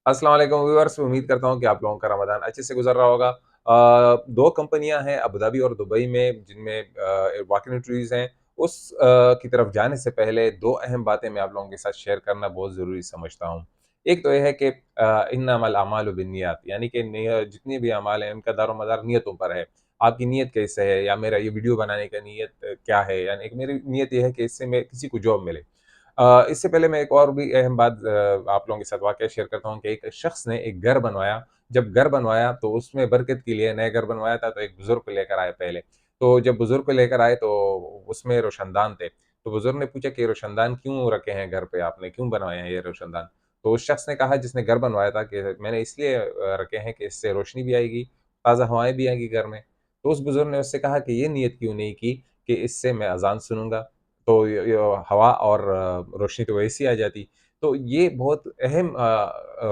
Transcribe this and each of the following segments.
अस्सलाम वालेकुम व्यूअर्स, उम्मीद करता हूँ कि आप लोगों का रमज़ान अच्छे से गुज़र रहा होगा। 2 कंपनियाँ हैं अबू धाबी और दुबई में जिनमें वॉक-इन इंटरव्यूज़ हैं। की तरफ जाने से पहले 2 अहम बातें मैं आप लोगों के साथ शेयर करना बहुत ज़रूरी समझता हूँ। एक तो ये है कि इन्नमल अमालु बिन्नियात, यानी कि जितने भी अमाल हैं उनका दारोमदार नियतों पर है। आपकी नीयत कैसे है, या मेरा ये वीडियो बनाने का नीयत क्या है? यानी कि मेरी नीयत ये है कि इससे मैं किसी को जॉब मिले। इससे पहले मैं एक और भी अहम बात आप लोगों के साथ वाक़या शेयर करता हूँ कि एक शख़्स ने एक घर बनवाया। जब घर बनवाया तो उसमें बरकत के लिए नया घर बनवाया था, तो एक बुज़ुर्ग को लेकर आए पहले। तो जब बुज़ुर्ग को लेकर आए तो उसमें रोशनदान थे। तो बुज़ुर्ग ने पूछा कि रोशनदान क्यों रखे हैं घर पे आपने, क्यों बनवाए हैं ये रोशनदान? तो उस शख़्स ने कहा जिसने घर बनवाया था कि मैंने इसलिए रखे हैं कि इससे रोशनी भी आएगी, ताज़ा हवाएँ भी आएँगी घर में। तो उस बुज़ुर्ग ने उससे कहा कि ये नियत क्यों नहीं की कि इससे मैं अज़ान सुनूँगा, तो य हवा और रोशनी तो वैसे ही आ जाती। तो ये बहुत अहम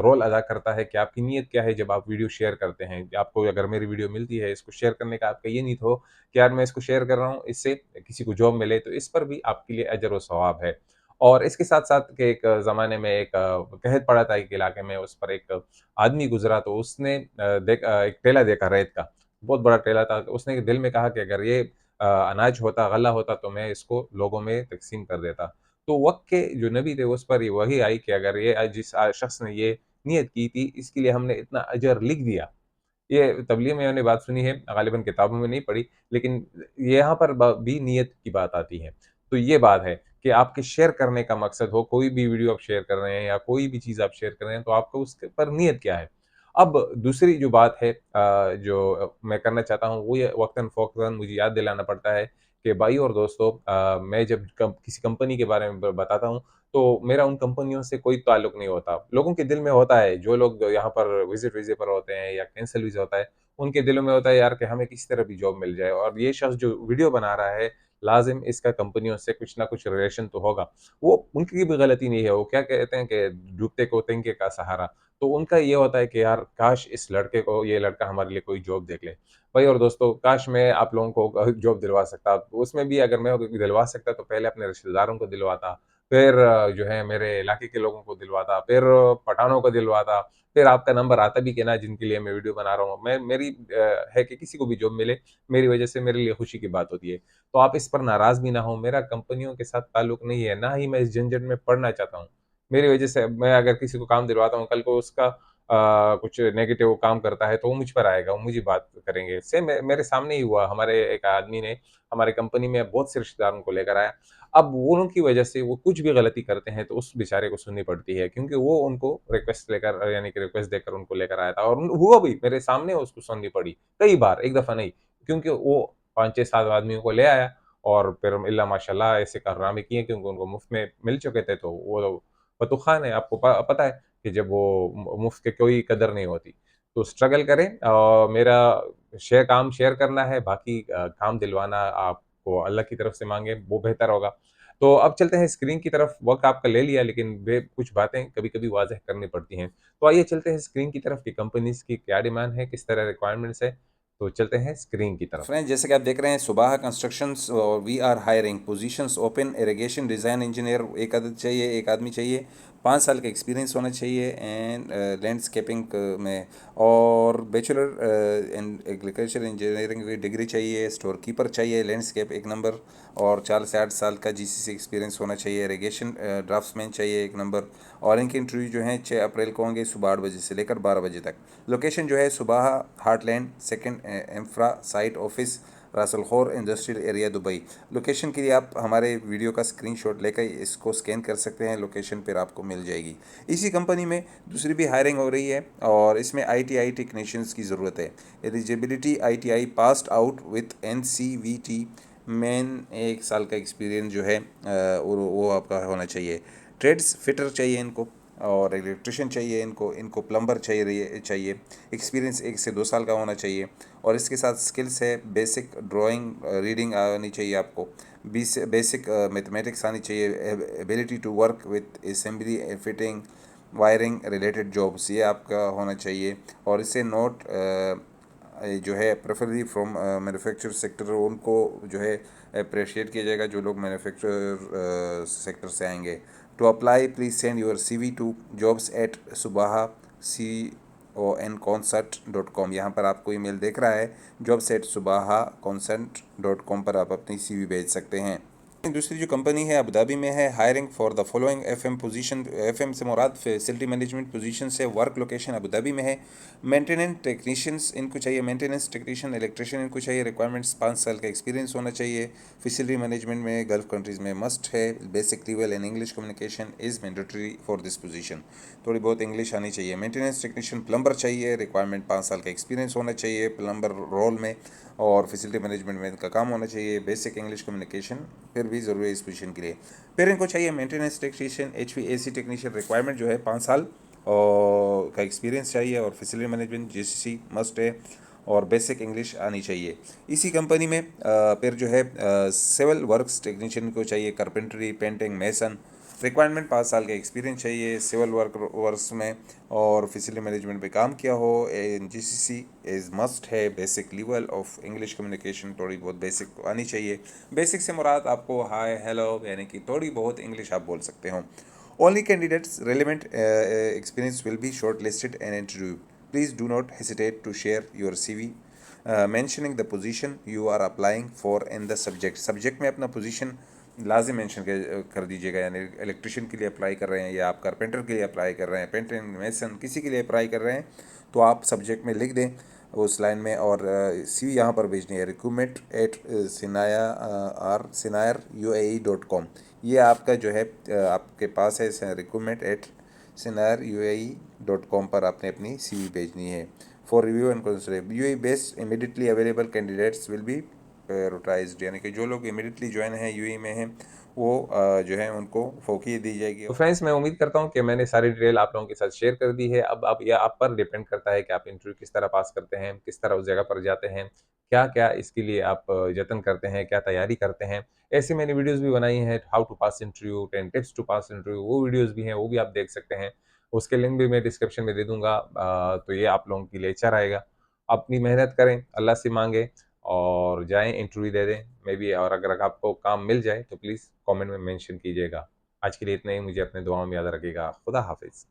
रोल अदा करता है कि आपकी नीयत क्या है जब आप वीडियो शेयर करते हैं। आपको अगर मेरी वीडियो मिलती है, इसको शेयर करने का आपका ये नीयत हो कि यार मैं इसको शेयर कर रहा हूँ, इससे किसी को जॉब मिले, तो इस पर भी आपके लिए अजर व सवाब है। और इसके साथ-साथ के एक ज़माने में एक कहत पड़ा था एक इलाके में, उस पर एक आदमी गुज़रा तो उसने एक ठेला देखा रेत का, बहुत बड़ा ठेला था। तो उसने दिल में कहा कि अगर ये अनाज होता, गल्ला होता तो मैं इसको लोगों में तक़सीम कर देता। तो वक़्त के जो नबी थे उस पर ये वही आई कि अगर ये जिस शख़्स ने ये नियत की थी, इसके लिए हमने इतना अजर लिख दिया। ये तबलीग में मैंने बात सुनी है, ग़ालिबन किताबों में नहीं पढ़ी, लेकिन यहाँ पर भी नियत की बात आती है। तो ये बात है कि आपके शेयर करने का मकसद हो, कोई भी वीडियो आप शेयर कर रहे हैं या कोई भी चीज़ आप शेयर कर रहे हैं, तो आपका उसके पर नियत क्या है? अब दूसरी जो बात है जो मैं करना चाहता हूँ, वो ये वक़्तन-फ़ौक़्तन मुझे याद दिलाना पड़ता है कि भाई और दोस्तों, मैं जब किसी कंपनी के बारे में बताता हूँ, तो मेरा उन कंपनियों से कोई ताल्लुक नहीं होता। लोगों के दिल में होता है, जो लोग यहाँ पर विज़िट वीज़े पर होते हैं या कैंसल वीज़ा होता है, उनके दिलों में होता है यार कि हमें किसी तरह भी जॉब मिल जाए, और ये शख़्स जो वीडियो बना रहा है, लाज़िम इसका कंपनियों से कुछ ना कुछ रिलेशन तो होगा। वो उनकी भी गलती नहीं है, वो क्या कहते हैं कि डूबते को तिनके का सहारा। तो उनका ये होता है कि यार काश इस लड़के को, ये लड़का हमारे लिए कोई जॉब देख ले। भाई और दोस्तों, काश मैं आप लोगों को जॉब दिलवा सकता। तो उसमें भी अगर मैं दिलवा सकता तो पहले अपने रिश्तेदारों को दिलवाता, फिर जो है मेरे इलाके के लोगों को दिलवाता, फिर पठानों को दिलवाता, फिर आपका नंबर आता भी कि ना जिनके लिए मैं वीडियो बना रहा हूँ। मेरी है कि किसी को भी जॉब मिले, मेरी वजह से मेरे लिए खुशी की बात होती है। तो आप इस पर नाराज़ भी ना हों, मेरा कंपनियों के साथ ताल्लुक नहीं है, ना ही मैं इस झंझट में पड़ना चाहता हूँ। मेरी वजह से मैं अगर किसी को काम दिलवाता हूँ, कल को उसका कुछ नेगेटिव काम करता है, तो वो मुझ पर आएगा, वो मुझे बात करेंगे। सेम मेरे सामने ही हुआ, हमारे एक आदमी ने हमारी कंपनी में बहुत से रिश्तेदारों को लेकर आया। अब वो उनकी वजह से वो कुछ भी गलती करते हैं, तो उस बेचारे को सुननी पड़ती है, क्योंकि वो उनको रिक्वेस्ट लेकर, यानी कि रिक्वेस्ट देकर उनको लेकर आया था, और हुआ भी, मेरे सामने उसको सुननी पड़ी, कई बार, एक दफ़ा नहीं। क्योंकि वो 5, 6, 7 आदमियों को ले आया, और फिर इल्ला माशाअल्लाह ऐसे कारनामे किए, क्योंकि उनको मुफ्त में मिल चुके थे, तो वो बतूख़ान है, आपको पता है कि जब वो मुफ्त की कोई कदर नहीं होती। तो स्ट्रगल करें, मेरा काम शेयर करना है, बाकी काम दिलवाना आपको अल्लाह की तरफ से माँगे, वो बेहतर होगा। तो अब चलते हैं स्क्रीन की तरफ। वक़्त आपका ले लिया, लेकिन वे कुछ बातें कभी-कभी वाज़ेह करनी पड़ती हैं। तो आइए चलते हैं स्क्रीन की तरफ कि कंपनीज़ की क्या डिमांड है, किस तरह रिक्वायरमेंट्स है। तो चलते हैं स्क्रीन की तरफ। फ्रेंड्स, जैसे कि आप देख रहे हैं सुबाह कंस्ट्रक्शंस और we are hiring positions open irrigation design engineer एक आदमी चाहिए, 5 साल का एक्सपीरियंस होना चाहिए एंड लैंडस्केपिंग में, और बैचलर इन एग्रीकल्चर इंजीनियरिंग की डिग्री चाहिए, स्टोर कीपर चाहिए, लैंडस्केप एक नंबर, और 4 से 8 साल का जीसीसी एक्सपीरियंस होना चाहिए, इरिगेशन ड्राफ्ट्समैन चाहिए एक नंबर। और इनके इंटरव्यू जो हैं 6 अप्रैल को होंगे, सुबह 8 बजे से लेकर 12 बजे तक। लोकेशन जो है सुबह हार्टलैंड सेकंड एम्फ्रा site office Ras al Khor industrial area Dubai. Location के लिए आप हमारे वीडियो का स्क्रीनशॉट लेकर इसको स्कैन कर सकते हैं, लोकेशन पर आपको मिल जाएगी। इसी कंपनी में दूसरी भी हायरिंग हो रही है, और इसमें आईटीआई टेक्नीशियंस की ज़रूरत है। Eligibility ITI passed out with NCVT, main 1 साल का एक्सपीरियंस जो है वो आपका होना चाहिए। ट्रेड्स फिटर चाहिए इनको, और इलेक्ट्रिशियन चाहिए इनको, प्लम्बर चाहिए। एक्सपीरियंस 1 से 2 साल का होना चाहिए, और इसके साथ स्किल्स है बेसिक ड्राइंग रीडिंग आनी चाहिए आपको, बेसिक मैथमेटिक्स आनी चाहिए, ability to work with assembly fitting wiring related jobs, ये आपका होना चाहिए। और इससे नोट जो है प्रेफरली फ्रॉम मैन्युफैक्चर सेक्टर, उनको जो है अप्रिशिएट किया जाएगा जो लोग मैन्युफैक्चर सेक्टर से आएंगे। To apply please send your CV to jobs@subaha concert.com। यहाँ पर आपको ईमेल देख रहा है jobs@subaha-concert.com पर आप अपनी CV भेज सकते हैं। दूसरी जो कंपनी है अबू धाबी में है, hiring for the following FM position. FM से मुराद फैसिलिटी मैनेजमेंट पोजीशन से, वर्क लोकेशन अबू धाबी में है। मेंटेनेंस टेक्नीशियंस इनको चाहिए, मेंटेनेंस टेक्नीशियन, इलेक्ट्रिशियन इनको चाहिए। रिक्वायरमेंट्स 5 साल का एक्सपीरियंस होना चाहिए। फैसिलिटी मैनेजमेंट में गल्फ कंट्रीज़ में मस्ट है। Basic level in English communication is mandatory for this position. थोड़ी बहुत इंग्लिश आनी चाहिए। मेंटेनेंस टेक्नीशियन प्लम्बर चाहिए, रिक्वायरमेंट 5 साल का एक्सपीरियंस होना चाहिए प्लम्बर रोल में, और फैसिलिटी मैनेजमेंट में इनका काम होना चाहिए। बेसिक इंग्लिश कम्युनिकेशन फिर भी ज़रूरी है इस पोजीशन के लिए। फिर इनको चाहिए maintenance technician, HVAC technician, requirement जो है 5 साल और का एक्सपीरियंस चाहिए, और फैसिलिटी मैनेजमेंट GCC मस्ट है, और बेसिक इंग्लिश आनी चाहिए। इसी कंपनी में फिर जो है सिविल वर्क्स टेक्नीशियन को चाहिए, कारपेंटरी, पेंटिंग, मेसन। रिक्वायरमेंट 5 साल का एक्सपीरियंस चाहिए सिविल वर्क्स में, और फैसिलिटी मैनेजमेंट पे काम किया हो। GCC इज़ मस्ट है। Basic level of English communication थोड़ी बहुत बेसिक आनी चाहिए। बेसिक से मुराद आपको हाय हेलो यानी कि थोड़ी बहुत इंग्लिश आप बोल सकते हो। Only candidates relevant experience will be shortlisted and interviewed. Please do not hesitate to share your CV, mentioning the position you are applying for in the subject. Subject में अपना position लाजिम मेंशन कर दीजिएगा, यानी इलेक्ट्रिशियन के लिए apply कर रहे हैं, या आप कारपेंटर के लिए अप्लाई कर रहे हैं, पेंटिंग मेसन किसी के लिए अप्लाई कर रहे हैं, तो आप सब्जेक्ट में लिख दें उस लाइन में। और CV यहाँ पर भेजनी है, recruitment@sinayar.com। ये आपका जो है आपके पास है, recruitment@sinayar.com पर आपने अपनी CV भेजनी है for review and consider. UAE based immediately available candidates will be prioritised, यानी कि जो लोग इमीडिएटली ज्वाइन हैं UAE में हैं वो जो है उनको फोकी दी जाएगी। तो फ्रेंड्स, मैं उम्मीद करता हूँ कि मैंने सारी डिटेल आप लोगों के साथ शेयर कर दी है। अब ये आप पर डिपेंड करता है कि आप इंटरव्यू किस तरह पास करते हैं, किस तरह उस जगह पर जाते हैं, क्या-क्या इसके लिए आप जतन करते हैं, क्या तैयारी करते हैं। ऐसी मैंने वीडियोज़ भी बनाई हैं, how to pass interview, 10 tips to pass interview, वो वीडियोज़ भी हैं, वो भी आप देख सकते हैं। उसके लिंक भी मैं डिस्क्रिप्शन में दे दूँगा। तो ये आप लोगों के लिए अच्छा रहेगा। अपनी मेहनत करें, अल्लाह से माँगे और जाएँ इंटरव्यू दे दें। मे बी और अगर आपको काम मिल जाए तो प्लीज़ कमेंट में मेंशन कीजिएगा। आज के लिए इतना ही, मुझे अपने दुआओं में याद रखिएगा। खुदा हाफ़िज़।